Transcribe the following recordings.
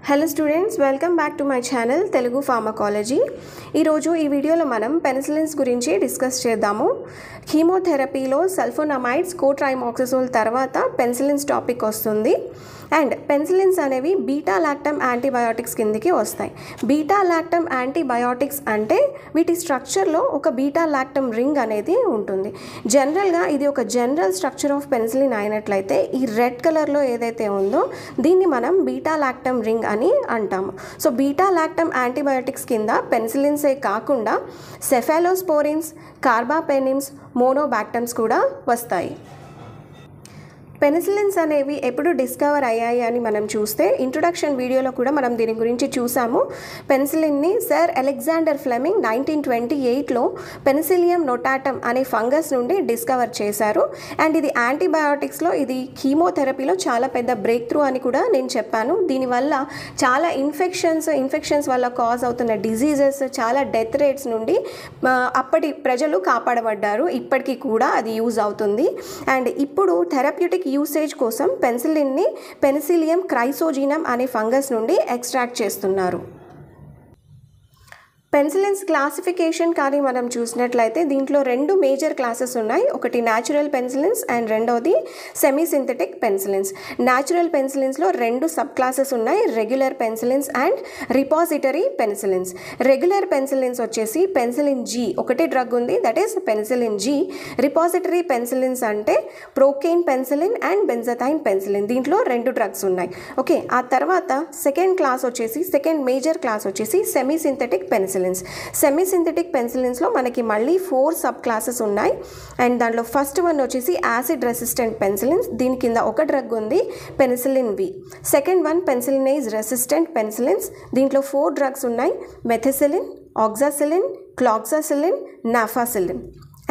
Hello students, welcome back to my channel Telugu pharmacology. ఈరోజు ఈ వీడియోలో మనం పెనిసిలిన్స్ గురించి డిస్కస్ చేద్దాము. కీమోథెరపీలో సల్ఫోనమైడ్స్, కోట్రైమాక్సజోల్ తర్వాత పెనిసిలిన్స్ టాపిక్ వస్తుంది. అండ్ పెనిసిలిన్స్ అనేవి బీటా లాక్టమ్ యాంటీబయాటిక్స్ కిందికి వస్తాయి. బీటా లాక్టమ్ యాంటీబయాటిక్స్ అంటే వీటి స్ట్రక్చర్లో ఒక బీటా లాక్టమ్ రింగ్ అనేది ఉంటుంది. జనరల్గా ఇది ఒక జనరల్ స్ట్రక్చర్ ఆఫ్ పెనిసిలిన్ అయినట్లయితే ఈ రెడ్ కలర్లో ఏదైతే ఉందో దీన్ని మనం బీటా లాక్టమ్ రింగ్ అని అంటాము. సో బీటా లాక్టమ్ యాంటీబయాటిక్స్ కింద పెనిసిలిన్సే కాకుండా సెఫాలోస్పోరిన్స్, కార్బాపెనిమ్స్, మోనోబాక్టమ్స్ కూడా వస్తాయి. పెనిసిలిన్స్ అనేవి ఎప్పుడు డిస్కవర్ అయ్యాయి అని మనం చూస్తే ఇంట్రొడక్షన్ వీడియోలో కూడా మనం దీని గురించి చూసాము. పెనిసిలిన్ని సర్ అలెగ్జాండర్ ఫ్లెమింగ్ 1928లో పెనిసిలియం నోటాటమ్ అనే ఫంగస్ నుండి డిస్కవర్ చేశారు. అండ్ ఇది యాంటీబయాటిక్స్లో, ఇది కీమోథెరపీలో చాలా పెద్ద బ్రేక్ త్రూ అని కూడా నేను చెప్పాను. దీనివల్ల చాలా ఇన్ఫెక్షన్స్ వల్ల కాజ్ అవుతున్న డిజీజెస్, చాలా డెత్ రేట్స్ నుండి అప్పటి ప్రజలు కాపాడబడ్డారు. ఇప్పటికీ కూడా అది యూజ్ అవుతుంది. అండ్ ఇప్పుడు థెరప్యూటిక్ యూసేజ్ కోసం పెనిసిలిన్ని పెనిసిలియం క్రైసోజీనమ్ అనే ఫంగస్ నుండి ఎక్స్ట్రాక్ట్ చేస్తున్నారు. పెనిసిలిన్స్ క్లాసిఫికేషన్ కానీ మనం చూసినట్లయితే దీంట్లో రెండు మేజర్ క్లాసెస్ ఉన్నాయి. ఒకటి న్యాచురల్ పెనిసిలిన్స్ అండ్ రెండోది సెమీ సింథటిక్ పెనిసిలిన్స్. న్యాచురల్ పెనిసిలిన్స్లో రెండు సబ్ క్లాసెస్ ఉన్నాయి, regular penicillins and repository penicillins. Regular penicillins వచ్చేసి పెనిసిలిన్ జీ ఒకటే డ్రగ్ ఉంది, that is penicillin G. Repository penicillins అంటే procaine penicillin and benzathine penicillin. దీంట్లో రెండు డ్రగ్స్ ఉన్నాయి. ఓకే, ఆ తర్వాత సెకండ్ మేజర్ క్లాస్ వచ్చేసి semi synthetic penicillins. Semi synthetic పెనిసిలిన్స్లో మనకి మళ్ళీ 4 సబ్ క్లాసెస్ ఉన్నాయి. అండ్ దాంట్లో ఫస్ట్ వన్ వచ్చేసి యాసిడ్ రెసిస్టెంట్ పెనిసిలిన్స్. దీని కింద ఒక డ్రగ్ ఉంది, penicillin V. Second one penicillinase resistant penicillins. దీంట్లో 4 డ్రగ్స్ ఉన్నాయి, methicillin, oxacillin, cloxacillin, nafcillin.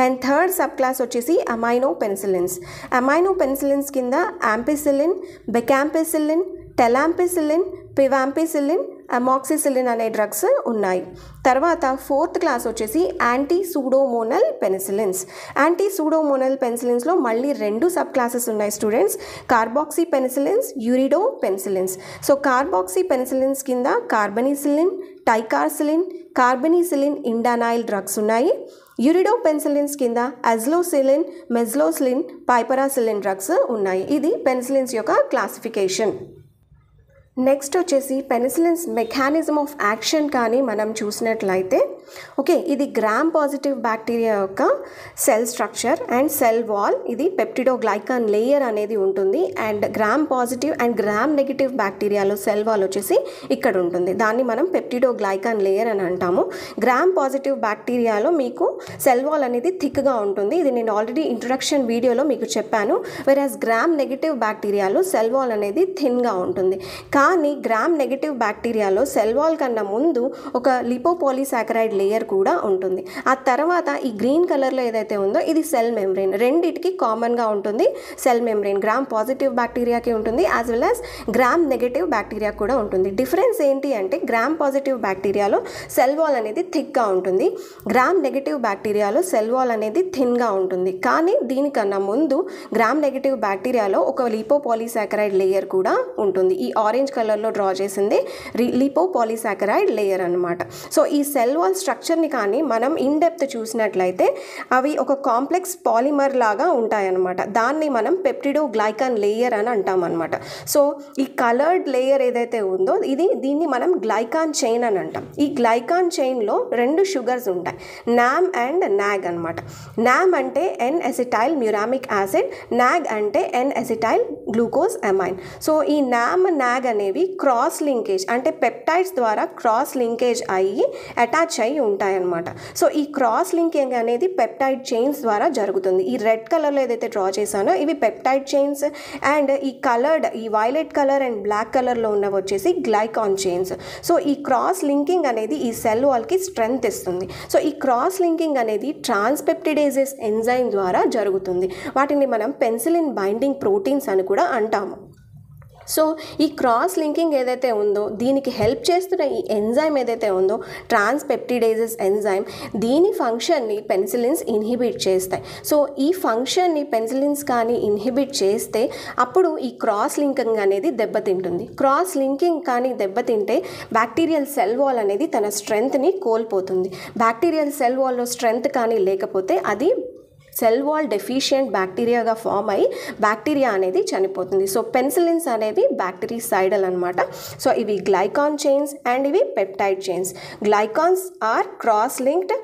And third sub class వచ్చేసి అమైనో పెనిసిలిన్స్. అమైనో పెనిసిలిన్స్ కింద ampicillin, bacampicillin, talampicillin, pivampicillin, amoxicillin అనే డ్రగ్స్ ఉన్నాయి. తర్వాత ఫోర్త్ క్లాస్ వచ్చేసి anti pseudomonal penicillins. Anti pseudomonal పెనిసిలిన్స్లో మళ్ళీ రెండు సబ్ క్లాసెస్ ఉన్నాయి students, carboxy penicillins, ureido penicillins. So carboxy penicillins కింద కార్బనిసిలిన్, టైకార్సిలిన్, కార్బనిసిలిన్ ఇండానైల్ డ్రగ్స్ ఉన్నాయి. యూరిడో పెనిసిలిన్స్ కింద అజ్లోసిలిన్, మెజ్లోసిలిన్, పైపరాసిలిన్ డ్రగ్స్ ఉన్నాయి. ఇది పెనిసిలిన్స్ యొక్క క్లాసిఫికేషన్. నెక్స్ట్ వచ్చేసి పెనిసిలిన్స్ మెకానిజం ఆఫ్ యాక్షన్ కానీ మనం చూసినట్లయితే, ఓకే, ఇది గ్రామ్ పాజిటివ్ బ్యాక్టీరియా యొక్క cell structure and cell wall. ఇది పెప్టిడోగ్లైకాన్ లేయర్ అనేది ఉంటుంది. And gram positive and gram negative బ్యాక్టీరియాలో సెల్ వాల్ వచ్చేసి ఇక్కడ ఉంటుంది. దాన్ని మనం పెప్టిడోగ్లైకాన్ లేయర్ అని అంటాము. గ్రామ్ పాజిటివ్ బ్యాక్టీరియాలో మీకు సెల్ వాల్ అనేది థిక్గా ఉంటుంది. ఇది నేను ఆల్రెడీ ఇంట్రొడక్షన్ వీడియోలో మీకు చెప్పాను. వెరాజ్ గ్రామ్ నెగిటివ్ బ్యాక్టీరియాలో సెల్ వాల్ అనేది థిన్గా ఉంటుంది. కానీ గ్రామ్ నెగిటివ్ బ్యాక్టీరియాలో సెల్ వాల్ కన్నా ముందు ఒక లిపోపాలీసాకరైడ్ లేయర్ కూడా ఉంటుంది. ఆ తర్వాత ఈ గ్రీన్ కలర్లో ఏదైతే ఉందో ఇది సెల్ మెంబ్రెయిన్. రెండిటికి కామన్గా ఉంటుంది సెల్ మెంబ్రెయిన్. గ్రామ్ పాజిటివ్ బ్యాక్టీరియాకి ఉంటుంది, as well as gram negative bacteria కూడా ఉంటుంది. డిఫరెన్స్ ఏంటి అంటే గ్రామ్ పాజిటివ్ బ్యాక్టీరియాలో సెల్ వాల్ అనేది థిక్గా ఉంటుంది, గ్రామ్ నెగిటివ్ బ్యాక్టీరియాలో సెల్ వాల్ అనేది థిన్గా ఉంటుంది. కానీ దీనికన్నా ముందు గ్రామ్ నెగిటివ్ బ్యాక్టీరియాలో ఒక లిపోపాలీసాకరైడ్ లేయర్ కూడా ఉంటుంది. ఈ ఆరెంజ్ కలర్లో డ్రా చేసింది లిపోపాలీసాకరైడ్ లేయర్ అనమాట. సో ఈ సెల్ వాల్ స్ట్రక్చర్ని కానీ మనం ఇన్ డెప్త్ చూసినట్లయితే అవి ఒక కాంప్లెక్స్ పాలిమర్ లాగా ఉంటాయన్నమాట. దాన్ని మనం పెప్టిడోగ్లైకాన్ లేయర్ అని అంటాం అనమాట. సో ఈ కలర్డ్ లేయర్ ఏదైతే ఉందో దీన్ని మనం గ్లైకాన్ చైన్ అని అంటాం. ఈ గ్లైకాన్ చైన్లో రెండు షుగర్స్ ఉంటాయి, నామ్ అండ్ నాగ్ అనమాట. నామ్ అంటే ఎన్ ఎసిటైల్ మ్యూరామిక్ యాసిడ్, నాగ్ అంటే ఎన్ ఎసిటైల్ గ్లూకోజ్ అమైన్. సో ఈ నామ్ నాగ్ అనేవి క్రాస్ లింకేజ్ అంటే పెప్టైడ్స్ ద్వారా క్రాస్ లింకేజ్ అయ్యి అటాచ్ అయ్యి ఉంటాయన్నమాట. సో ఈ క్రాస్ లింకింగ్ అనేది పెప్టైడ్ చైన్స్ ద్వారా జరుగుతుంది. ఈ రెడ్ కలర్లో ఏదైతే డ్రా చేశానో ఇవి పెప్టైడ్ చైన్స్. అండ్ ఈ వైలెట్ కలర్ అండ్ బ్లాక్ కలర్లో ఉన్నవి వచ్చేసి గ్లైకాన్ చైన్స్. సో ఈ క్రాస్ లింకింగ్ అనేది ఈ సెల్ వాల్కి స్ట్రెంగ్త్ ఇస్తుంది. సో ఈ క్రాస్ లింకింగ్ అనేది ట్రాన్స్పెప్టిడేజెస్ ఎంజైమ్ ద్వారా జరుగుతుంది. వాటిని మనం పెనిసిలిన్ బైండింగ్ ప్రోటీన్స్ అని కూడా అంటాము. సో ఈ క్రాస్ లింకింగ్ ఏదైతే ఉందో దీనికి హెల్ప్ చేస్తున్న ఈ ఎంజైమ్ ఏదైతే ఉందో ట్రాన్స్పెప్టిడేజెస్ ఎంజైమ్, దీని ఫంక్షన్ని పెన్సిలిన్స్ ఇన్హిబిట్ చేస్తాయి. సో ఈ ఫంక్షన్ని పెన్సిలిన్స్ కానీ ఇన్హిబిట్ చేస్తే అప్పుడు ఈ క్రాస్ లింకింగ్ అనేది దెబ్బతింటుంది. క్రాస్ లింకింగ్ కానీ దెబ్బతింటే బ్యాక్టీరియల్ సెల్ వాల్ అనేది తన స్ట్రెంగ్త్ని కోల్పోతుంది. బ్యాక్టీరియల్ సెల్ వాల్లో స్ట్రెంగ్త్ కానీ లేకపోతే అది సెల్ వాల్ డెఫిషియంట్ బ్యాక్టీరియాగా ఫామ్ అయ్యి బ్యాక్టీరియా అనేది చనిపోతుంది. సో పెన్సిలిన్స్ అనేవి బ్యాక్టీరిసైడల్ అనమాట. సో ఇవి గ్లైకాన్ చైన్స్ అండ్ ఇవి peptide chains. Glycans are cross linked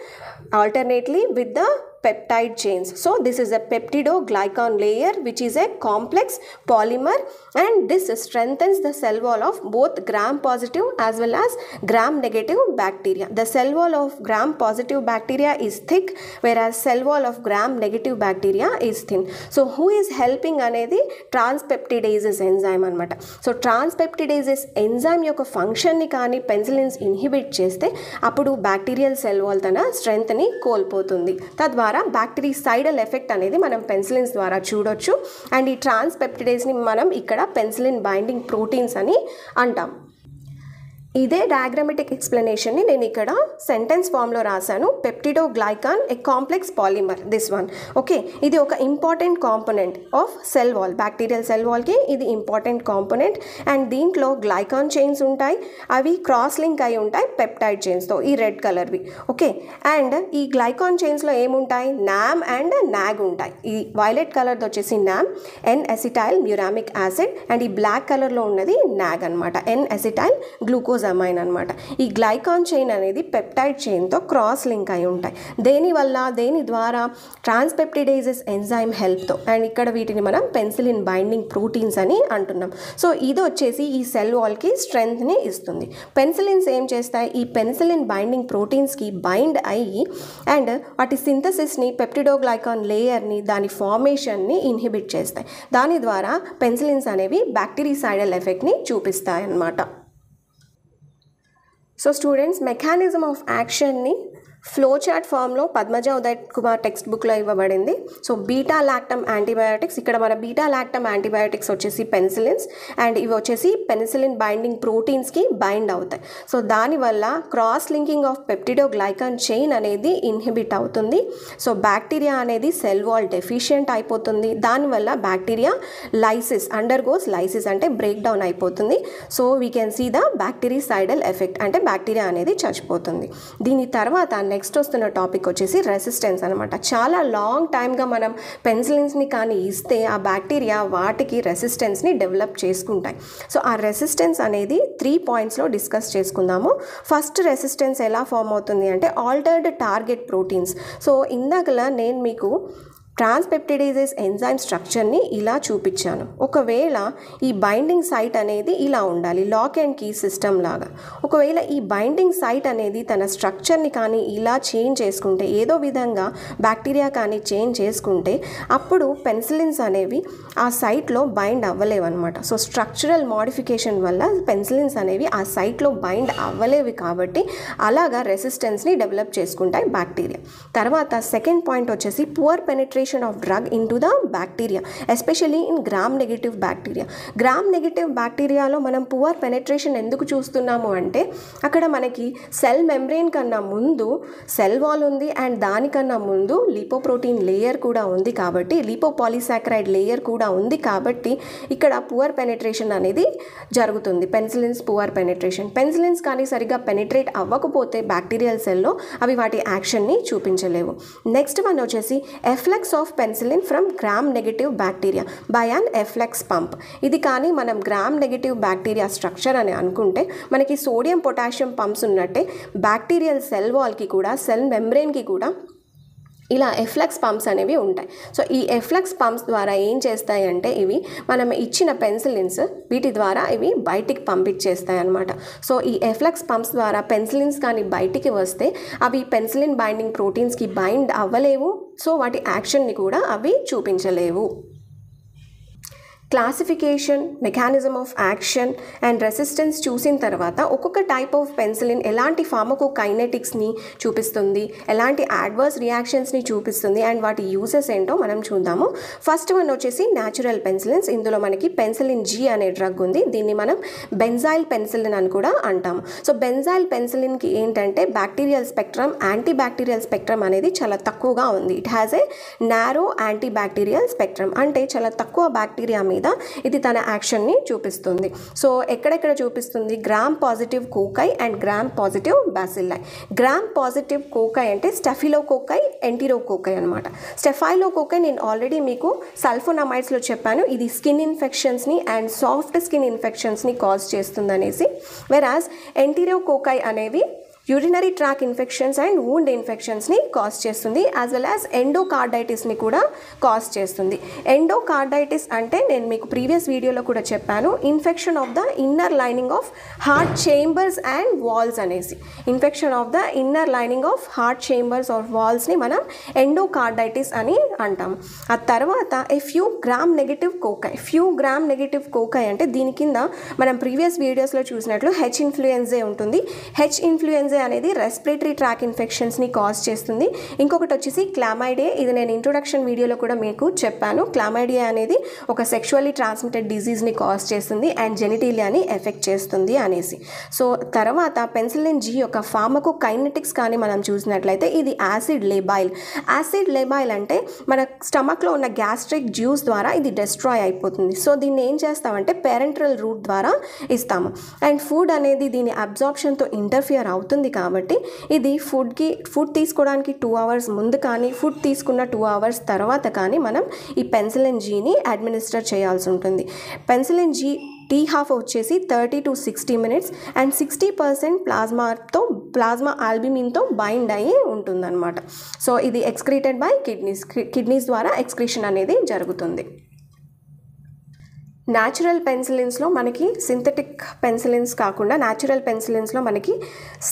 alternately with the peptide chains. So this is a peptidoglycan layer which is a complex polymer, and this strengthens the cell wall of both gram positive as well as gram negative bacteria. The cell wall of gram positive bacteria is thick, whereas cell wall of gram negative bacteria is thin. So who is helping అనేది ట్రాన్స్పెప్టిడేజెస్ enzyme అనమాట. So ట్రాన్స్పెప్టిడేజెస్ enzyme యొక్క ఫంక్షన్ని కానీ penicillins inhibit చేస్తే అప్పుడు bacterial cell wall తన స్ట్రెంగ్త్ని కోల్పోతుంది. తద్వారా బ్యాక్టీరిసైడల్ ఎఫెక్ట్ అనేది మనం పెన్సిలిన్స్ ద్వారా చూడొచ్చు. అండ్ ఈ ట్రాన్స్పెప్టిడేస్ని మనం ఇక్కడ పెన్సిలిన్ బైండింగ్ ప్రోటీన్స్ అని అంటాం. ఇదే డయాగ్రామెటిక్ ఎక్స్ప్లెనేషన్ని నేను ఇక్కడ సెంటెన్స్ ఫామ్లో రాశాను. Peptidoglycan a complex polymer, this one. Okay, ఇది ఒక important component of cell wall. Bacterial cell వాల్కి ఇది ఇంపార్టెంట్ కాంపోనెంట్. అండ్ దీంట్లో గ్లైకాన్ చైన్స్ ఉంటాయి, అవి క్రాస్ లింక్ అయి ఉంటాయి పెప్టైడ్ చైన్స్తో, ఈ రెడ్ కలర్వి. ఓకే, అండ్ ఈ గ్లైకాన్ చైన్స్లో ఏముంటాయి, నామ్ అండ్ నాగ్ ఉంటాయి. ఈ వైలెట్ కలర్ది వచ్చేసి NAM, N acetyl muramic acid, and ఈ బ్లాక్ కలర్లో ఉన్నది నాగ్ అనమాట, ఎన్ ఎసిటైల్ గ్లూకోజ్ అమైన్ అనమాట. ఈ గ్లైకాన్ చైన్ అనేది పెప్టైడ్ చైన్తో క్రాస్ లింక్ అయి ఉంటాయి. దేని ద్వారా ట్రాన్స్పెప్టిడేజెస్ ఎంజైమ్ హెల్ప్తో. అండ్ ఇక్కడ వీటిని మనం పెన్సిలిన్ బైండింగ్ ప్రోటీన్స్ అని అంటున్నాం. సో ఇది వచ్చేసి ఈ సెల్ వాల్కి స్ట్రెంగ్త్ని ఇస్తుంది. పెన్సిలిన్స్ ఏం చేస్తాయి, ఈ పెన్సిలిన్ బైండింగ్ ప్రోటీన్స్కి బైండ్ అయ్యి అండ్ వాటి సింథసిస్ని, పెప్టిడోగ్లైకాన్ లేయర్ని, దాని ఫార్మేషన్ని ఇన్హిబిట్ చేస్తాయి. దాని ద్వారా పెన్సిలిన్స్ అనేవి బ్యాక్టీరిసైడల్ ఎఫెక్ట్ని చూపిస్తాయి అన్నమాట. సో స్టూడెంట్స్, మెకానిజం ఆఫ్ యాక్షన్ని ఫ్లో చార్ట్ ఫామ్లో పద్మజ ఉదయ్ కుమార్ టెక్స్ట్ బుక్లో ఇవ్వబడింది. సో బీటా లాక్టమ్ యాంటీబయాటిక్స్, ఇక్కడ మన బీటా లాక్టమ్ యాంటీబయాటిక్స్ వచ్చేసి పెన్సిలిన్స్, అండ్ ఇవి వచ్చేసి పెన్సిలిన్ బైండింగ్ ప్రోటీన్స్కి బైండ్ అవుతాయి. సో దానివల్ల cross linking of peptidoglycan chain అనేది ఇన్హిబిట్ అవుతుంది. సో బ్యాక్టీరియా అనేది సెల్ వాల్ డెఫిషియంట్ అయిపోతుంది. దానివల్ల బ్యాక్టీరియా లైసిస్ అండర్గోస్, లైసిస్ అంటే బ్రేక్ డౌన్ అయిపోతుంది. So we can see the bactericidal effect, అంటే బ్యాక్టీరియా అనేది చచ్చిపోతుంది. దీని తర్వాత నెక్స్ట్ వస్తున్న టాపిక్ వచ్చేసి రెసిస్టెన్స్ అనమాట. చాలా లాంగ్ టైమ్గా మనం పెన్సిలిన్స్ని కానీ ఇస్తే ఆ బ్యాక్టీరియా వాటికి రెసిస్టెన్స్ని డెవలప్ చేసుకుంటాయి. సో ఆ రెసిస్టెన్స్ అనేది 3 పాయింట్స్లో డిస్కస్ చేసుకుందాము. ఫస్ట్ రెసిస్టెన్స్ ఎలా ఫామ్ అవుతుంది అంటే ఆల్టర్డ్ టార్గెట్ ప్రోటీన్స్. సో ఇందాకలా నేను మీకు ట్రాన్స్పెప్టిడేజెస్ ఎంజైమ్ స్ట్రక్చర్ని ఇలా చూపించాను. ఒకవేళ ఈ బైండింగ్ సైట్ అనేది ఇలా ఉండాలి, లాక్ అండ్ కీ సిస్టమ్ లాగా. ఒకవేళ ఈ బైండింగ్ సైట్ అనేది తన స్ట్రక్చర్ని కానీ ఇలా చేంజ్ చేసుకుంటే, ఏదో విధంగా బ్యాక్టీరియా కానీ చేంజ్ చేసుకుంటే అప్పుడు పెన్సిలిన్స్ అనేవి ఆ సైట్లో బైండ్ అవ్వలేవన్నమాట. సో స్ట్రక్చరల్ మోడిఫికేషన్ వల్ల పెన్సిలిన్స్ అనేవి ఆ సైట్లో బైండ్ అవ్వలేవి కాబట్టి అలాగా రెసిస్టెన్స్ని డెవలప్ చేసుకుంటాయి బ్యాక్టీరియా. తర్వాత సెకండ్ పాయింట్ వచ్చేసి poor penetration of drug into the bacteria, especially in gram negative bacteria. gram negative bacteriaలో మనం పువర్ పెనిట్రేషన్ ఎందుకు చూస్తున్నాము అంటే అక్కడ మనకి సెల్ మెంబ్రెయిన్ కన్నా ముందు సెల్ వాల్ ఉంది, అండ్ దానికన్నా ముందు లిపోప్రోటీన్ లేయర్ కూడా ఉంది కాబట్టి, లిపోపాలిసాకరైడ్ లేయర్ కూడా ఉంది కాబట్టి ఇక్కడ పువర్ పెనిట్రేషన్ అనేది జరుగుతుంది. Penicillins poor penetration. పెన్సిలిన్స్ కానీ సరిగ్గా పెనిట్రేట్ అవ్వకపోతే బ్యాక్టీరియల్ సెల్లో అవి వాటి యాక్షన్ని చూపించలేవు. నెక్స్ట్ వన్ వచ్చేసి efflux of penicillin from gram negative bacteria by an efflux pump. ఇది కానీ మనం గ్రామ్ నెగటివ్ బ్యాక్టీరియా స్ట్రక్చర్ అని అనుకుంటే మనకి సోడియం పొటాషియం పంప్స్ ఉన్నట్టే బ్యాక్టీరియల్ సెల్ వాల్కి కూడా, సెల్ మెంబ్రెయిన్కి కూడా ఇలా ఎఫ్లెక్స్ పంప్స్ అనేవి ఉంటాయి. సో ఈ ఎఫ్లెక్స్ పంప్స్ ద్వారా ఏం చేస్తాయి అంటే ఇవి మనం ఇచ్చిన పెన్సిలిన్స్ వీటి ద్వారా ఇవి బయటికి పంపించేస్తాయి అన్నమాట. సో ఈ ఎఫ్లెక్స్ పంప్స్ ద్వారా పెన్సిలిన్స్ కానీ బయటికి వస్తే అవి పెన్సిలిన్ బైండింగ్ ప్రోటీన్స్కి బైండ్ అవ్వలేవు. సో వాటి యాక్షన్ని కూడా అవి చూపించలేవు. Classification, mechanism of action and resistance చూసిన తర్వాత ఒక్కొక్క టైప్ ఆఫ్ పెన్సిలిన్ ఎలాంటి ఫార్మకోకైనెటిక్స్ని చూపిస్తుంది, ఎలాంటి అడ్వర్స్ రియాక్షన్స్ని చూపిస్తుంది అండ్ వాటి యూసెస్ ఏంటో మనం చూద్దాము. ఫస్ట్ వన్ వచ్చేసి న్యాచురల్ పెన్సిలిన్స్. ఇందులో మనకి పెన్సిలిన్ జీ అనే డ్రగ్ ఉంది. దీన్ని మనం బెంజైల్ పెన్సిలిన్ అని కూడా అంటాము. సో బెంజైల్ పెన్సిలిన్కి ఏంటంటే bacterial spectrum, anti bacterial spectrum అనేది చాలా తక్కువగా ఉంది. It has a narrow anti bacterial spectrum, అంటే చాలా తక్కువ బ్యాక్టీరియా మీద ఇది తన యాక్షన్ని చూపిస్తుంది. సో ఎక్కడెక్కడ చూపిస్తుంది? Gram positive cocci and gram positive bacilli. Gram positive cocci అంటే స్టెఫిలోకోకై, ఎంటిరోకోకై అనమాట. స్టెఫైలోకోకై నేను ఆల్రెడీ మీకు సల్ఫోనమైడ్స్లో చెప్పాను, ఇది స్కిన్ ఇన్ఫెక్షన్స్ని అండ్ సాఫ్ట్ స్కిన్ ఇన్ఫెక్షన్స్ని కాజ్ చేస్తుంది అనేసి. వెరాజ్ ఎంటిరోకోకై అనేవి urinary tract infections and wound ఇన్ఫెక్షన్స్ని కాజ్ చేస్తుంది, యాజ్ వెల్ యాజ్ ఎండోకార్డైటిస్ని కూడా కాజ్ చేస్తుంది. ఎండోకార్డైటిస్ అంటే నేను మీకు ప్రీవియస్ వీడియోలో కూడా చెప్పాను, infection of the inner lining of heart chambers and walls అనేసి. Infection of the inner lining of heart chambers of వాల్స్ని మనం ఎండోకార్డైటిస్ అని అంటాము. ఆ తర్వాత ఫ్యూ గ్రామ్ నెగిటివ్ కోకై అంటే దీని కింద మనం ప్రీవియస్ వీడియోస్లో చూసినట్లు హెచ్ ఇన్ఫ్లుయెన్జే ఉంటుంది. హెచ్ ఇన్ఫ్లుయెన్జా అనేది రెస్పిరేటరీ ట్రాక్ ఇన్ఫెక్షన్స్ని కాజ్ చేస్తుంది. ఇంకొకటి వచ్చేసి క్లామైడియా. ఇది నేను ఇంట్రొడక్షన్ వీడియోలో కూడా మీకు చెప్పాను. క్లామైడియా అనేది ఒక సెక్షువల్లీ ట్రాన్స్మిటెడ్ డిజీజ్ని కాజ్ చేస్తుంది అండ్ జెనిటీలియాని ఎఫెక్ట్ చేస్తుంది అనేసి. సో తర్వాత పెన్సిలిన్ జీ యొక్క ఫార్మకోకైనెటిక్స్ కానీ మనం చూసినట్లయితే ఇది యాసిడ్ లేబైల్. యాసిడ్ లేబైల్ అంటే మన స్టమక్లో ఉన్న గ్యాస్ట్రిక్ జ్యూస్ ద్వారా ఇది డిస్ట్రాయ్ అయిపోతుంది. సో దీన్ని ఏం చేస్తామంటే పేరెంట్రల్ రూట్ ద్వారా ఇస్తాము అండ్ ఫుడ్ అనేది దీని అబ్జార్ప్షన్తో ఇంటర్ఫియర్ అవుతుంది. కాబట్టి ఇది ఫుడ్ తీసుకోవడానికి 2 hours ముందు కానీ ఫుడ్ తీసుకున్న 2 hours తర్వాత కానీ మనం ఈ పెన్సిలిన్ జీని అడ్మినిస్టర్ చేయాల్సి ఉంటుంది. పెన్సిలిన్ జీ T-half వచ్చేసి 30 to 60 minutes అండ్ 60% ప్లాస్మా ఆల్బుమిన్తో బైండ్ అయ్యి ఉంటుందన్నమాట. సో ఇది ఎక్స్క్రీటెడ్ బై కిడ్నీస్ ద్వారా ఎక్స్క్రీషన్ అనేది జరుగుతుంది. న్యాచురల్ పెన్సిలిన్స్లో మనకి సింథటిక్ పెన్సిలిన్స్ కాకుండా న్యాచురల్ పెన్సిలిన్స్లో మనకి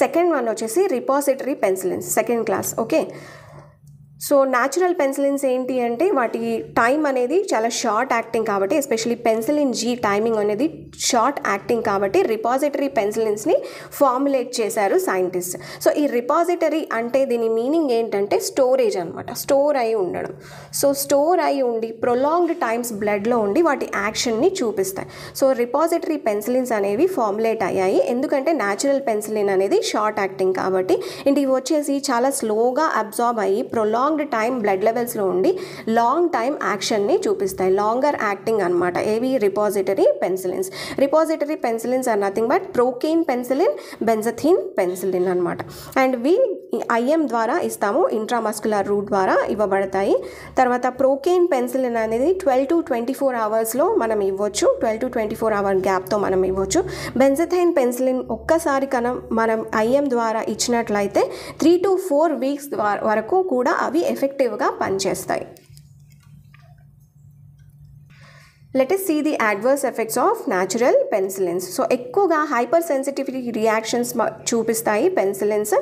సెకండ్ వన్ వచ్చేసి repository penicillins, second class. Okay, so natural penicillins ఏంటి అంటే వాటి టైం అనేది చాలా షార్ట్ యాక్టింగ్ కాబట్టి, ఎస్పెషలీ పెన్సిలిన్ జీ టైమింగ్ అనేది షార్ట్ యాక్టింగ్ కాబట్టి రిపాజిటరీ పెన్సిలిన్స్ని ఫార్ములేట్ చేశారు సైంటిస్ట్. సో ఈ రిపాజిటరీ అంటే దీని మీనింగ్ ఏంటంటే స్టోరేజ్ అనమాట, స్టోర్ అయి ఉండడం. సో స్టోర్ అయి ఉండి ప్రొలాంగ్డ్ టైమ్స్ బ్లడ్లో ఉండి వాటి యాక్షన్ని చూపిస్తాయి. సో రిపాజిటరీ పెన్సిలిన్స్ అనేవి ఫార్ములేట్ అయ్యాయి ఎందుకంటే న్యాచురల్ పెన్సిలిన్ అనేది షార్ట్ యాక్టింగ్ కాబట్టి, అండ్ ఇవి వచ్చేసి చాలా స్లోగా అబ్జార్బ్ అయ్యి ప్రొలాంగ్డ్ టైం బ్లడ్ లెవెల్స్లో ఉండి లాంగ్ టైం యాక్షన్ని చూపిస్తాయి, లాంగర్ యాక్టింగ్ అనమాట. ఏవి? Repository penicillins. Repository penicillins are nothing but procaine penicillin, benzathine penicillin అనమాట. అండ్ వి ఐఎం ద్వారా ఇస్తాము, ఇంట్రామస్కులర్ రూట్ ద్వారా ఇవ్వబడతాయి. తర్వాత ప్రోకేన్ పెన్సిలిన్ అనేది 12 to 24 hours మనం ఇవ్వచ్చు, 12 to 24 hour గ్యాప్తో మనం ఇవ్వచ్చు. బెంజథైన్ పెన్సిలిన్ ఒక్కసారి మనం ఐఎం ద్వారా ఇచ్చినట్లయితే 3 to 4 weeks వరకు కూడా అవి ఎఫెక్టివ్గా పనిచేస్తాయి. Let us see the adverse effects of natural penicillins. So ఎక్కువగా హైపర్ సెన్సిటివిటీ రియాక్షన్స్ చూపిస్తాయి పెన్సిలిన్స్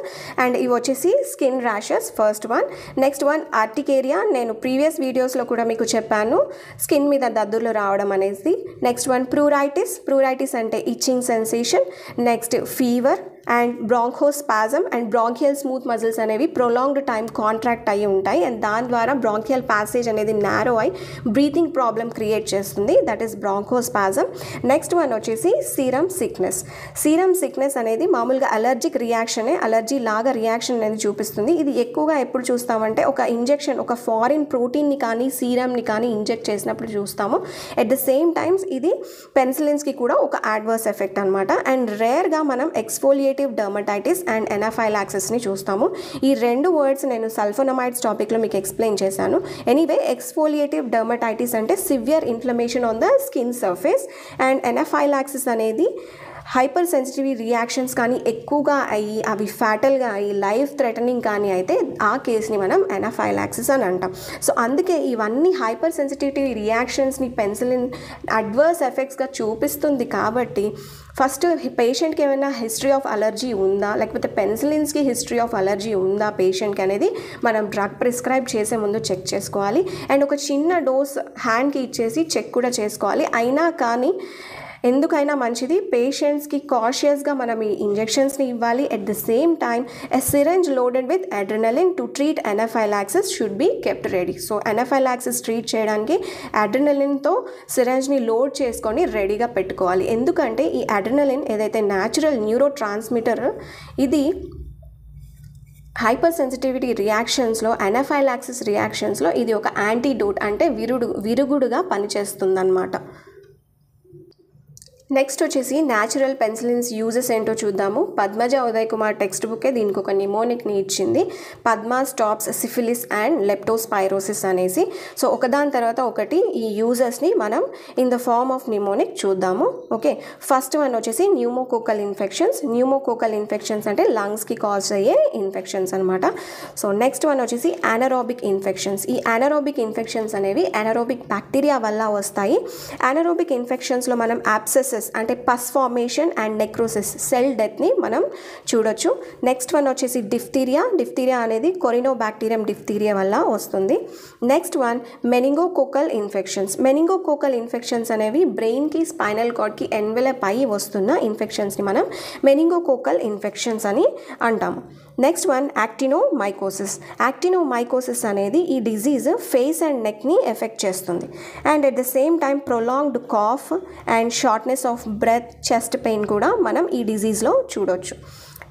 అండ్ ఇవి వచ్చేసి skin rashes first one. Next one urticaria, నేను ప్రీవియస్ వీడియోస్లో కూడా మీకు చెప్పాను స్కిన్ మీద దద్దుర్లు రావడం అనేది. నెక్స్ట్ వన్ ప్రూరైటిస్ అంటే itching sensation. Next fever and bronchospasm and bronchial smooth muscles అనేవి ప్రొలాంగ్డ్ టైం కాంట్రాక్ట్ అయ్యి ఉంటాయి అండ్ దాని ద్వారా బ్రాంకియల్ ప్యాసేజ్ అనేది నారో అయి బ్రీతింగ్ ప్రాబ్లం క్రియేట్ చేస్తుంది, that is bronchospasm. Next one వచ్చేసి సీరం సిక్నెస్ అనేది మామూలుగా అలర్జిక్ రియాక్షనే, అలర్జీ లాగా రియాక్షన్ అనేది చూపిస్తుంది. ఇది ఎక్కువగా ఎప్పుడు చూస్తామంటే ఒక ఇంజెక్షన్, ఒక ఫారిన్ ప్రోటీన్ని కానీ సీరమ్ని కానీ ఇంజెక్ట్ చేసినప్పుడు చూస్తాము. ఎట్ ద సేమ్ టైమ్స్ ఇది పెన్సిలిన్స్కి కూడా ఒక అడ్వర్స్ ఎఫెక్ట్ అనమాట. అండ్ రేర్గా మనం ఎక్స్ఫోలియేటివ్ డర్మటైటిస్ అండ్ ఎనాఫైలాక్సిస్ని చూస్తాము. ఈ రెండు వర్డ్స్ నేను సల్ఫోనమైడ్స్ టాపిక్లో మీకు ఎక్స్ప్లెయిన్ చేశాను. ఎనీవే, ఎక్స్ఫోలియేటివ్ డర్మటైటిస్ అంటే severe inflammation on the skin surface and anaphylaxis అనేది హైపర్ సెన్సిటివ్ రియాక్షన్స్ కానీ ఎక్కువగా అయ్యి అవి ఫ్యాటల్గా అయ్యి లైఫ్ థ్రెటనింగ్ కానీ అయితే ఆ కేసుని మనం ఎనాఫైలాక్సిస్ అని అంటాం. సో అందుకే ఇవన్నీ హైపర్ సెన్సిటివిటీ రియాక్షన్స్ని పెన్సిలిన్ అడ్వర్స్ ఎఫెక్ట్స్గా చూపిస్తుంది. కాబట్టి ఫస్ట్ పేషెంట్కి ఏమైనా హిస్టరీ ఆఫ్ అలర్జీ ఉందా, లేకపోతే పెన్సిలిన్స్కి హిస్టరీ ఆఫ్ అలర్జీ ఉందా పేషెంట్కి అనేది మనం డ్రగ్ ప్రిస్క్రైబ్ చేసే ముందు చెక్ చేసుకోవాలి. అండ్ ఒక చిన్న డోస్ హ్యాండ్కి ఇచ్చేసి చెక్ కూడా చేసుకోవాలి. అయినా కానీ ఎందుకైనా మంచిది పేషెంట్స్కి కాషియస్గా మనం ఈ ఇంజెక్షన్స్ని ఇవ్వాలి. At the same time a syringe loaded with adrenaline to treat anaphylaxis should be kept ready. So anaphylaxis treat చేయడానికి అడ్రినలిన్తో సిరంజ్ని లోడ్ చేసుకొని రెడీగా పెట్టుకోవాలి. ఎందుకంటే ఈ అడ్రినలిన్ ఏదైతే న్యాచురల్ న్యూరో ట్రాన్స్మిటర్, ఇది హైపర్ సెన్సిటివిటీ రియాక్షన్స్లో ఎనాఫైలాక్సిస్ రియాక్షన్స్లో ఇది ఒక యాంటీడోట్ అంటే విరుగుడుగా పనిచేస్తుందన్నమాట. నెక్స్ట్ వచ్చేసి న్యాచురల్ పెన్సిలిన్స్ యూజెస్ ఏంటో చూద్దాము. పద్మజ ఉదయ్ కుమార్ టెక్స్ట్ బుకే దీనికి ఒక నిమోనిక్ని ఇచ్చింది, Padma stops syphilis and leptospirosis అనేసి. సో ఒకదాని తర్వాత ఒకటి ఈ యూజెస్ని మనం in the form of mnemonic చూద్దాము. ఓకే, ఫస్ట్ వన్ వచ్చేసి న్యూమోకోకల్ ఇన్ఫెక్షన్స్. న్యూమోకోకల్ ఇన్ఫెక్షన్స్ అంటే లంగ్స్కి కాజ్ అయ్యే ఇన్ఫెక్షన్స్ అనమాట. సో నెక్స్ట్ వన్ వచ్చేసి anaerobic ఇన్ఫెక్షన్స్. ఈ anaerobic ఇన్ఫెక్షన్స్ అనేవి anaerobic బ్యాక్టీరియా వల్ల వస్తాయి. anaerobic ఇన్ఫెక్షన్స్లో మనం abscesses అంటే పస్ ఫార్మేషన్ అండ్ నెక్రోసిస్, సెల్ డెత్ని మనం చూడొచ్చు. నెక్స్ట్ వన్ వచ్చేసి డిఫ్టీరియా. డిఫ్టీరియా అనేది కొరినోబాక్టీరియం డిఫ్టీరియా వల్ల వస్తుంది. Next one meningococcal infections. Meningococcal infections అనేవి బ్రెయిన్కి స్పైనల్ కార్డ్కి ఎన్వెలప్ అయ్యి వస్తున్న ఇన్ఫెక్షన్స్ని మనం మెనింగోకోకల్ ఇన్ఫెక్షన్స్ అని అంటాము. Next one యాక్టినోమైకోసిస్. యాక్టినోమైకోసిస్ అనేది ఈ డిజీజ్ ఫేస్ అండ్ నెక్ని ఎఫెక్ట్ చేస్తుంది. And at the same time prolonged cough and shortness of breath, chest pain కూడా మనం ఈ డిజీజ్లో చూడొచ్చు.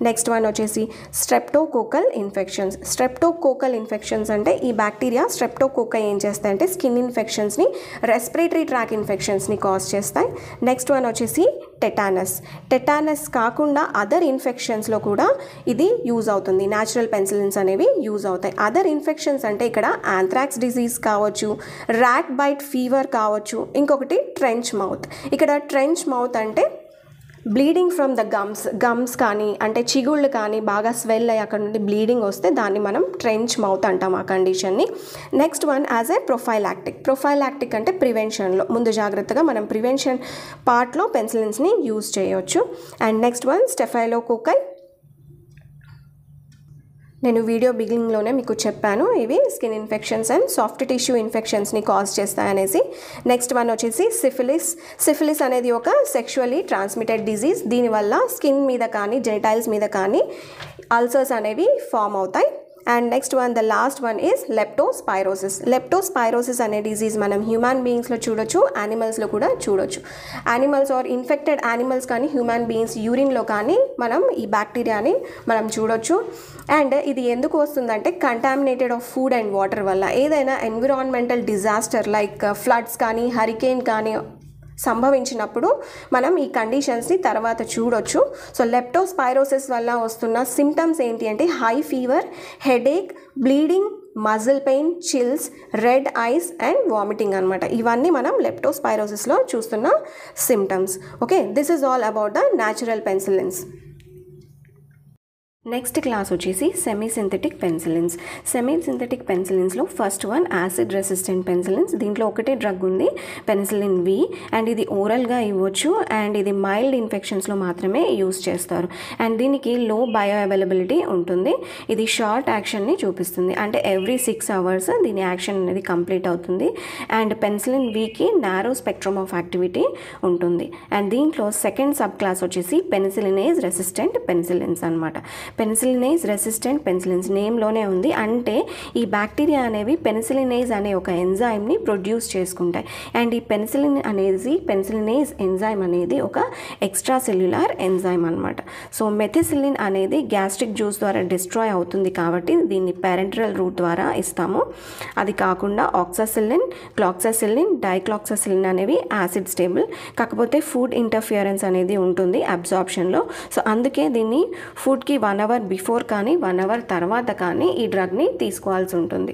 నెక్స్ట్ వన్ వచ్చేసి స్ట్రెప్టోకోకల్ ఇన్ఫెక్షన్స్. స్ట్రెప్టోకోకల్ ఇన్ఫెక్షన్స్ అంటే ఈ బ్యాక్టీరియా స్ట్రెప్టోకోక ఏం చేస్తాయంటే స్కిన్ ఇన్ఫెక్షన్స్ని, రెస్పిరేటరీ ట్రాక్ ఇన్ఫెక్షన్స్ని కాజ్ చేస్తాయి. నెక్స్ట్ వన్ వచ్చేసి టెటానస్. టెటానస్ కాకుండా అదర్ ఇన్ఫెక్షన్స్లో కూడా ఇది యూజ్ అవుతుంది. న్యాచురల్ పెన్సిలిన్స్ అనేవి యూజ్ అవుతాయి. అదర్ ఇన్ఫెక్షన్స్ అంటే ఇక్కడ యాంథ్రాక్స్ డిజీజ్ కావచ్చు, ర్యాట్ బైట్ ఫీవర్ కావచ్చు, ఇంకొకటి ట్రెంచ్ మౌత్. ఇక్కడ ట్రెంచ్ మౌత్ అంటే బ్లీడింగ్ ఫ్రమ్ ద గమ్స్ కానీ అంటే చిగుళ్ళు కానీ బాగా స్వెల్ అయ్యి అక్కడ నుండి బ్లీడింగ్ వస్తే దాన్ని మనం ట్రెంచ్ మౌత్ అంటాం ఆ కండిషన్ని. Next one as a prophylactic. Prophylactic అంటే ప్రివెన్షన్లో ముందు జాగ్రత్తగా మనం ప్రివెన్షన్ పార్ట్లో పెన్సిలిన్స్ని యూజ్ చేయవచ్చు. And next one staphylococci. నేను వీడియో బిగినింగ్లోనే మీకు చెప్పాను ఇవి skin infections and soft tissue ఇన్ఫెక్షన్స్ని కాజ్ చేస్తాయనేసి. నెక్స్ట్ వన్ వచ్చేసి సిఫిలిస్. సిఫిలిస్ అనేది ఒక సెక్షువల్లీ ట్రాన్స్మిటెడ్ డిజీజ్. దీనివల్ల స్కిన్ మీద కానీ జెనిటైల్స్ మీద కానీ అల్సర్స్ అనేవి ఫామ్ అవుతాయి. And next one the last one is leptospirosis. Leptospirosis అనే డిజీజ్ మనం హ్యూమన్ బీయింగ్స్లో చూడొచ్చు, యానిమల్స్లో కూడా చూడొచ్చు. యానిమల్స్ ఆర్ ఇన్ఫెక్టెడ్ యానిమల్స్ కానీ హ్యూమన్ బీయింగ్స్ యూరిన్లో కానీ మనం ఈ బ్యాక్టీరియాని మనం చూడొచ్చు. అండ్ ఇది ఎందుకు వస్తుందంటే contaminated of food and water వల్ల. ఏదైనా ఎన్విరాన్మెంటల్ డిజాస్టర్ లైక్ ఫ్లడ్స్ కానీ హరికేన్ కానీ సంభవించినప్పుడు మనం ఈ కండిషన్స్ని తర్వాత చూడొచ్చు. సో లెప్టోస్పైరోసిస్ వల్ల వస్తున్న సిమ్టమ్స్ ఏంటి అంటే high fever, headache, bleeding, muscle pain, chills, red eyes and vomiting అనమాట. ఇవన్నీ మనం లెప్టోస్పైరోసిస్లో చూస్తున్న symptoms. Okay, this is all about the natural penicillins. Next class వచ్చేసి సెమీసింథెటిక్ పెన్సిలిన్స్. సెమీసింథెటిక్ పెన్సిలిన్స్లో first one acid resistant penicillins. దీంట్లో ఒకటే డ్రగ్ ఉంది, పెన్సిలిన్ వి. అండ్ ఇది ఓరల్గా ఇవ్వచ్చు అండ్ ఇది మైల్డ్ ఇన్ఫెక్షన్స్లో మాత్రమే యూస్ చేస్తారు. అండ్ దీనికి లో బయో అవైలబిలిటీ ఉంటుంది. ఇది షార్ట్ యాక్షన్ని చూపిస్తుంది, అంటే ఎవ్రీ 6 hours దీని యాక్షన్ అనేది కంప్లీట్ అవుతుంది. And penicillin Vicky narrow spectrum of activity ఉంటుంది. అండ్ దీంట్లో సెకండ్ సబ్ క్లాస్ వచ్చేసి పెన్సిలినేజ్ రెసిస్టెంట్ పెన్సిలిన్స్ అనమాట. పెన్సిలినేజ్ రెసిస్టెంట్ పెన్సిలిన్స్ నేమ్లోనే ఉంది, అంటే ఈ బ్యాక్టీరియా అనేవి పెన్సిలినేజ్ అనే ఒక ఎంజైమ్ని ప్రొడ్యూస్ చేసుకుంటాయి. అండ్ ఈ పెన్సిలినేజ్ ఎంజైమ్ అనేది ఒక ఎక్స్ట్రా సెల్యులార్ ఎంజైమ్ అనమాట. సో మెథిసిలిన్ అనేది గ్యాస్ట్రిక్ జ్యూస్ ద్వారా డిస్ట్రాయ్ అవుతుంది కాబట్టి దీన్ని పేరెంటరల్ రూట్ ద్వారా ఇస్తాము. అది కాకుండా ఆక్సాసిలిన్, క్లాక్సాసిలిన్, డైక్లాక్సాసిలిన్ అనేవి యాసిడ్ స్టేబుల్, కాకపోతే ఫుడ్ ఇంటర్ఫియరెన్స్ అనేది ఉంటుంది అబ్జార్ప్షన్లో. సో అందుకే దీన్ని ఫుడ్కి 1 hour బిఫోర్ కానీ 1 hour తర్వాత కానీ ఈ డ్రగ్ని తీసుకోవాల్సి ఉంటుంది.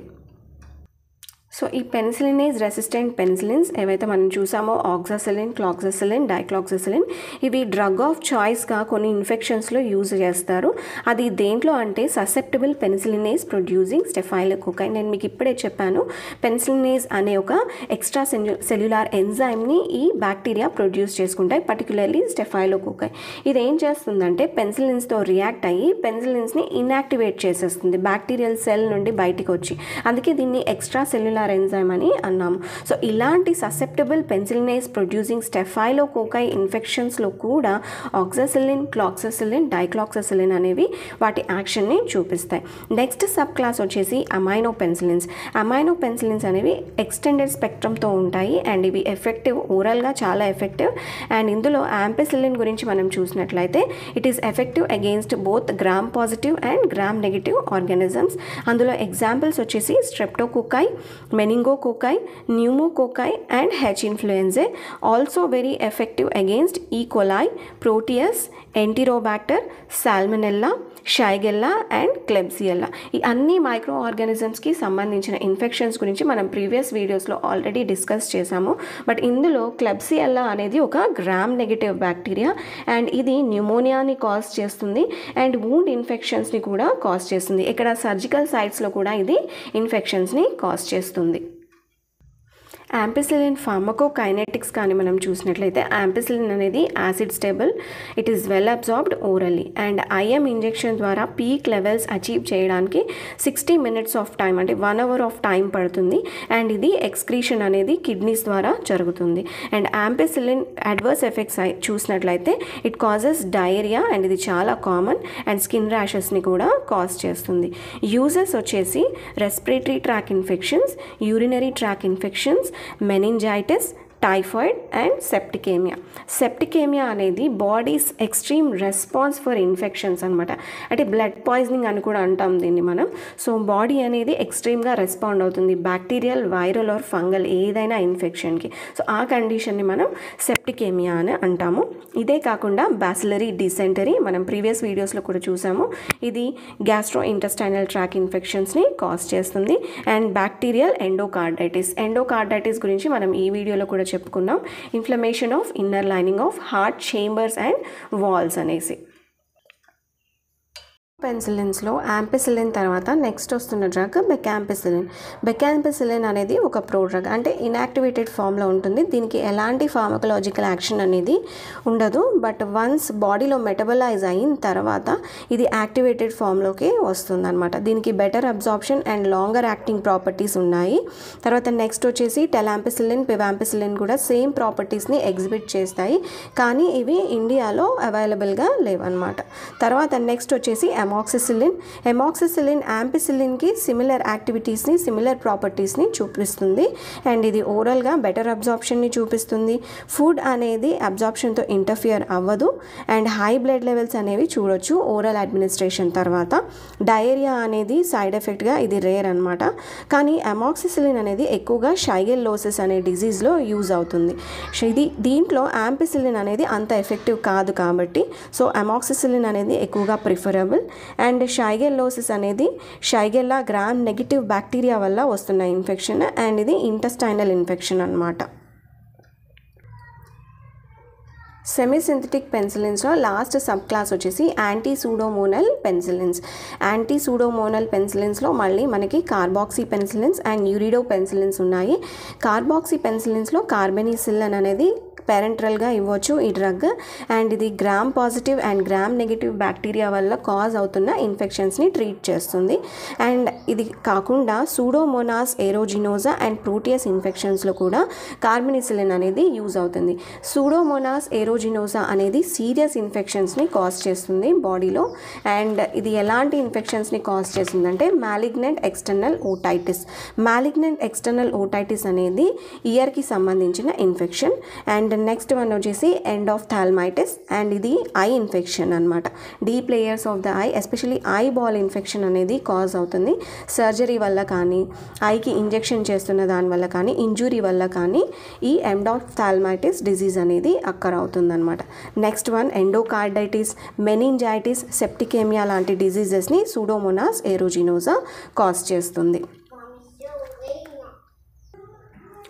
సో ఈ పెన్సిలినేజ్ రెసిస్టెంట్ పెన్సిలిన్స్ ఏవైతే మనం చూసామో ఆక్సాసిలిన్, క్లాక్సాసిలిన్, డైక్లాక్సాసిలిన్, ఇవి డ్రగ్ ఆఫ్ చాయిస్గా కొన్ని ఇన్ఫెక్షన్స్లో యూజ్ చేస్తారు. అది దేంట్లో అంటే ససెప్టబుల్ పెన్సిలినేజ్ ప్రొడ్యూసింగ్ స్టెఫైలోకోకై. నేను మీకు ఇప్పుడే చెప్పాను, పెన్సిలినేజ్ అనే ఒక ఎక్స్ట్రా సెల్యులార్ ఎంజైమ్ని ఈ బ్యాక్టీరియా ప్రొడ్యూస్ చేసుకుంటాయి, పర్టికులర్లీ స్టెఫైలోకోకై. ఇది ఏం చేస్తుందంటే పెన్సిలిన్స్తో రియాక్ట్ అయ్యి పెన్సిలిన్స్ని ఇన్యాక్టివేట్ చేసేస్తుంది బ్యాక్టీరియల్ సెల్ నుండి బయటికి వచ్చి. అందుకే దీన్ని ఎక్స్ట్రా సెల్యులార్ ఎంజైమ్ అని అన్నాము. సో ఇలాంటి ససెప్టబుల్ పెన్సిలినేజ్ ప్రొడ్యూసింగ్ స్టెఫైలోకోకై ఇన్ఫెక్షన్స్లో కూడా ఆక్సాసిలిన్, క్లాక్సాసిలిన్, డైక్లాక్సాసిలిన్ అనేవి వాటి యాక్షన్ని చూపిస్తాయి. నెక్స్ట్ సబ్ క్లాస్ వచ్చేసి అమైనో పెన్సిలిన్స్. అమైనో పెన్సిలిన్స్ అనేవి ఎక్స్టెండెడ్ స్పెక్ట్రమ్తో ఉంటాయి అండ్ ఇవి ఎఫెక్టివ్, ఓరల్గా చాలా ఎఫెక్టివ్. అండ్ ఇందులో యాంపిసిలిన్ గురించి మనం చూసినట్లయితే it is effective against both gram positive and gram negative organisms. అందులో ఎగ్జాంపుల్స్ వచ్చేసి streptococci, meningococci, pneumococci and H. influenzae. Also very effective against E. coli, Proteus, Enterobacter, Salmonella, Shigella and Klebsiella. ఈ అన్ని micro ఆర్గానిజమ్స్కి సంబంధించిన infections గురించి మనం previous వీడియోస్లో already discuss చేసాము. But ఇందులో క్లెబ్సియల్లా అనేది ఒక గ్రామ్ నెగిటివ్ బ్యాక్టీరియా అండ్ ఇది న్యూమోనియాని కాజ్ చేస్తుంది అండ్ వూండ్ ఇన్ఫెక్షన్స్ని కూడా కాజ్ చేస్తుంది. ఇక్కడ సర్జికల్ సైట్స్లో కూడా ఇది ఇన్ఫెక్షన్స్ని కాజ్ చేస్తుంది. యాంపిసిలిన్ ఫార్మకోకైనెటిక్స్ కానీ మనం చూసినట్లయితే యాంపిసిలిన్ అనేది acid stable, it is well absorbed orally and IM injection ద్వారా పీక్ లెవెల్స్ అచీవ్ చేయడానికి 60 minutes ఆఫ్ టైం అంటే 1 hour ఆఫ్ టైం పడుతుంది అండ్ ఇది ఎక్స్క్రీషన్ అనేది కిడ్నీస్ ద్వారా జరుగుతుంది. అండ్ యాంపిసిలిన్ అడ్వర్స్ ఎఫెక్ట్స్ చూసినట్లయితే ఇట్ కాజెస్ డయేరియా అండ్ ఇది చాలా కామన్ అండ్ స్కిన్ ర్యాషెస్ని కూడా కాజ్ చేస్తుంది. యూజెస్ వచ్చేసి respiratory tract infections, urinary tract infections, meningitis, typhoid and septicaemia. Septicaemia అనేది body's extreme response for infections అనమాట. అంటే బ్లడ్ పాయిజనింగ్ అని కూడా అంటాం దీన్ని మనం. సో బాడీ అనేది ఎక్స్ట్రీమ్గా రెస్పాండ్ అవుతుంది బ్యాక్టీరియల్, వైరల్ ఆర్ ఫంగల్ ఏదైనా ఇన్ఫెక్షన్కి. సో ఆ కండిషన్ని మనం సెప్టికేమియా అని అంటాము. ఇదే కాకుండా బ్యాసిలరీ డిసెంటరీ మనం ప్రీవియస్ వీడియోస్లో కూడా చూసాము. ఇది గ్యాస్ట్రో ఇంటెస్టైనల్ ట్రాక్ ఇన్ఫెక్షన్స్ని కాజ్ చేస్తుంది. And bacterial endocarditis. ఎండోకార్డైటిస్ గురించి మనం ఈ వీడియోలో కూడా చెప్పుకున్నాం. Inflammation of inner lining of heart chambers and walls అనేసి. పెన్సిలిన్స్లో యాంపిసిలిన్ తర్వాత నెక్స్ట్ వస్తున్న డ్రగ్ బెకాంపిసిలిన్. బెకాంపిసిలిన్ అనేది ఒక ప్రో డ్రగ్, అంటే ఇన్యాక్టివేటెడ్ ఫామ్లో ఉంటుంది. దీనికి ఎలాంటి ఫార్మకలాజికల్ యాక్షన్ అనేది ఉండదు. బట్ వన్స్ బాడీలో మెటబలైజ్ అయిన తర్వాత ఇది యాక్టివేటెడ్ ఫామ్లోకి వస్తుంది అనమాట. దీనికి better absorption and longer acting properties ఉన్నాయి. తర్వాత నెక్స్ట్ వచ్చేసి టెలాంపిసిలిన్, పివాంపిసిలిన్ కూడా సేమ్ ప్రాపర్టీస్ని ఎగ్జిబిట్ చేస్తాయి, కానీ ఇవి ఇండియాలో అవైలబుల్గా లేవన్నమాట. తర్వాత నెక్స్ట్ వచ్చేసి అమాక్సిసిలిన్. అమాక్సిసిలిన్ యాంపిసిలిన్కి సిమిలర్ యాక్టివిటీస్ని, సిమిలర్ ప్రాపర్టీస్ని చూపిస్తుంది అండ్ ఇది ఓరల్గా బెటర్ అబ్జార్ప్షన్ని చూపిస్తుంది. ఫుడ్ అనేది అబ్జార్ప్షన్తో ఇంటర్ఫియర్ అవ్వదు అండ్ హై బ్లడ్ లెవెల్స్ అనేవి చూడొచ్చు ఓరల్ అడ్మినిస్ట్రేషన్ తర్వాత. డయేరియా అనేది సైడ్ ఎఫెక్ట్గా ఇది రేర్ అనమాట. కానీ అమాక్సిసిలిన్ అనేది ఎక్కువగా షైగెల్లోసిస్ అనే డిజీజ్లో యూజ్ అవుతుంది. దీంట్లో యాంపిసిలిన్ అనేది అంత ఎఫెక్టివ్ కాదు కాబట్టి సో అమాక్సిసిలిన్ అనేది ఎక్కువగా ప్రిఫరబుల్. అండ్ షైగెల్లోసిస్ అనేది షైగెల్లా గ్రామ్ నెగిటివ్ బ్యాక్టీరియా వల్ల వస్తున్న ఇన్ఫెక్షన్ అండ్ ఇది ఇంటెస్టైనల్ ఇన్ఫెక్షన్ అన్నమాట. సెమీసింథటిక్ పెన్సిలిన్స్లో లాస్ట్ సబ్ క్లాస్ వచ్చేసి యాంటీ సూడోమోనల్ పెన్సిలిన్స్. యాంటీ సూడోమోనల్ పెన్సిలిన్స్లో మళ్ళీ మనకి carboxy penicillins and ureido penicillins ఉన్నాయి. కార్బాక్సీ పెన్సిలిన్స్లో కార్బెనిసిలిన్ అనేది పేరెంట్రల్గా ఇవ్వచ్చు ఈ డ్రగ్ అండ్ ఇది gram positive and gram negative bacteria వల్ల కాజ్ అవుతున్న ఇన్ఫెక్షన్స్ని ట్రీట్ చేస్తుంది. అండ్ ఇది కాకుండా సూడోమోనాస్ ఏరోజినోజా అండ్ ప్రోటియస్ ఇన్ఫెక్షన్స్లో కూడా కార్బెనిసిలిన్ అనేది యూజ్ అవుతుంది. సూడోమోనాస్ ఏరోజినోజా అనేది సీరియస్ ఇన్ఫెక్షన్స్ని కాజ్ చేస్తుంది బాడీలో అండ్ ఇది ఎలాంటి ఇన్ఫెక్షన్స్ని కాజ్ చేస్తుందంటే malignant external otitis. Malignant external otitis అనేది ఇయర్కి సంబంధించిన ఇన్ఫెక్షన్. అండ్ నెక్స్ట్ వన్ వచ్చేసి ఎండాఫ్థాల్మైటిస్ అండ్ ఇది ఐ ఇన్ఫెక్షన్ అనమాట. Deep layers of the I especially eye ball infection అనేది కాజ్ అవుతుంది. సర్జరీ వల్ల కానీ, ఐకి ఇంజెక్షన్ చేస్తున్న దానివల్ల కానీ, ఇంజురీ వల్ల కానీ ఈ ఎండాఫ్థాల్మైటిస్ డిజీజ్ అనేది అక్కర్ అవుతుందన్నమాట. నెక్స్ట్ వన్ ఎండోకార్డైటిస్, మెనింజైటిస్, సెప్టికేమియా లాంటి డిజీజెస్ని సూడోమోనాస్ ఏరోజినోజా కాజ్ చేస్తుంది.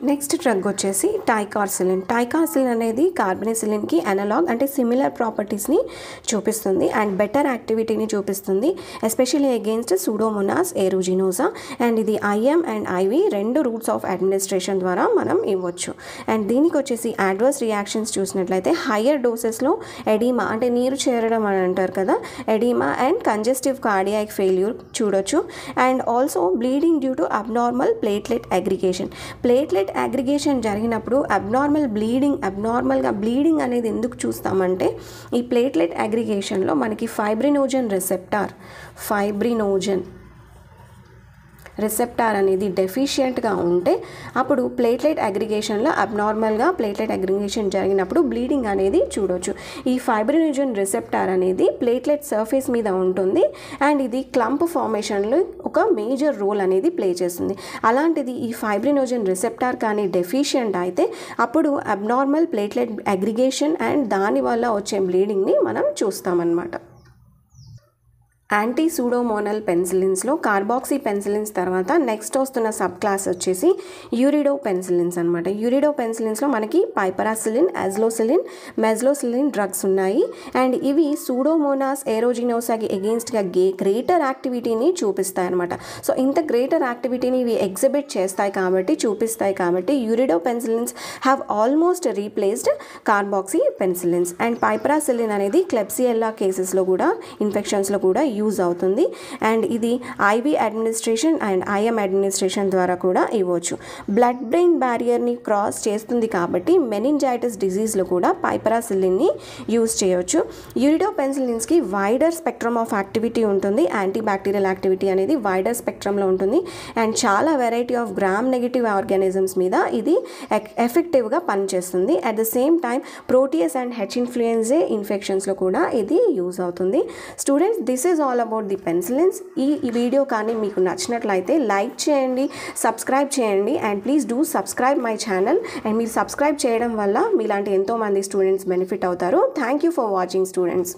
నెక్స్ట్ డ్రగ్ వచ్చేసి టైకార్సిలిన్. టైకార్సిలిన్ అనేది కార్బనిసిలిన్కి అనలాగ్, అంటే సిమిలర్ ప్రాపర్టీస్ని చూపిస్తుంది అండ్ బెటర్ యాక్టివిటీని చూపిస్తుంది, especially against pseudomonas aeruginosa. And ఇది ఐఎం అండ్ ఐవి రెండు రూట్స్ ఆఫ్ అడ్మినిస్ట్రేషన్ ద్వారా మనం ఇవ్వచ్చు. అండ్ దీనికి వచ్చేసి అడ్వర్స్ రియాక్షన్స్ చూసినట్లయితే హయ్యర్ డోసెస్లో ఎడీమా, అంటే నీరు చేరడం అని అంటారు కదా, oedema and congestive cardiac failure చూడొచ్చు. And also bleeding due to abnormal platelet aggregation. Platelet aggregation జరిగినప్పుడు అబ్నార్మల్గా బ్లీడింగ్ అనేది ఎందుకు చూస్తామంటే ఈ ప్లేట్లెట్ అగ్రిగేషన్లో మనకి ఫైబ్రినోజన్ రిసెప్టార్ అనేది డెఫిషియెంట్గా ఉంటే అప్పుడు ప్లేట్లెట్ అగ్రిగేషన్లో అబ్నార్మల్గా ప్లేట్లెట్ అగ్రిగేషన్ జరిగినప్పుడు బ్లీడింగ్ అనేది చూడొచ్చు. ఈ ఫైబ్రినోజన్ రిసెప్టార్ అనేది ప్లేట్లెట్ సర్ఫేస్ మీద ఉంటుంది అండ్ ఇది క్లంప్ ఫార్మేషన్లో ఒక మేజర్ రోల్ అనేది ప్లే చేస్తుంది. అలాంటిది ఈ ఫైబ్రినోజన్ రిసెప్టార్ కానీ డెఫిషియెంట్ అయితే అప్పుడు అబ్నార్మల్ ప్లేట్లెట్ అగ్రిగేషన్ అండ్ దానివల్ల వచ్చే బ్లీడింగ్ని మనం చూస్తామన్నమాట. యాంటీ సూడోమోనల్ పెన్సిలిన్స్లో కార్బాక్సీ పెన్సిలిన్స్ తర్వాత నెక్స్ట్ వస్తున్న సబ్ క్లాస్ వచ్చేసి యూరిడో పెన్సిలిన్స్ అనమాట. యూరిడో పెన్సిలిన్స్లో మనకి పైపరాసిలిన్, అజ్లోసిలిన్, మెజ్లోసిలిన్ డ్రగ్స్ ఉన్నాయి అండ్ ఇవి సూడోమోనాస్ ఏరోజినోసాకి ఎగెయిన్స్ట్గా గ్రేటర్ యాక్టివిటీని చూపిస్తాయి అనమాట. సో ఇంత గ్రేటర్ యాక్టివిటీని ఇవి ఎగ్జిబిట్ చూపిస్తాయి కాబట్టి ureido penicillins have almost replaced carboxy penicillins. And piperacillin అనేది క్లెబ్సియల్లా కేసెస్లో కూడా, ఇన్ఫెక్షన్స్లో కూడా యూజ్ అవుతుంది అండ్ ఇది IV administration and IM administration ద్వారా కూడా ఇవ్వచ్చు. బ్లడ్ బ్రెయిన్ బ్యారియర్ని క్రాస్ చేస్తుంది కాబట్టి మెనింజైటిస్ డిజీజ్లో కూడా పైపరాసిలిన్ని యూజ్ చేయవచ్చు. యూరిడో పెన్సిలిన్స్కి వైడర్ స్పెక్ట్రమ్ ఆఫ్ యాక్టివిటీ ఉంటుంది, యాంటీ బ్యాక్టీరియల్ యాక్టివిటీ అనేది వైడర్ స్పెక్ట్రమ్లో ఉంటుంది అండ్ చాలా variety of gram negative organisms మీద ఇది ఎఫెక్టివ్గా పనిచేస్తుంది. At the same time proteus and H influenza ఇన్ఫెక్షన్స్లో కూడా ఇది యూజ్ అవుతుంది. Students, this is all about the penicillins. ఈ వీడియో కానీ మీకు నచ్చినట్లయితే లైక్ చేయండి, సబ్స్క్రైబ్ చేయండి and please do subscribe my channel. And మీరు సబ్స్క్రైబ్ చేయడం వల్ల మీలాంటి ఎంతోమంది స్టూడెంట్స్ బెనిఫిట్ అవుతారు. Thank you for watching students.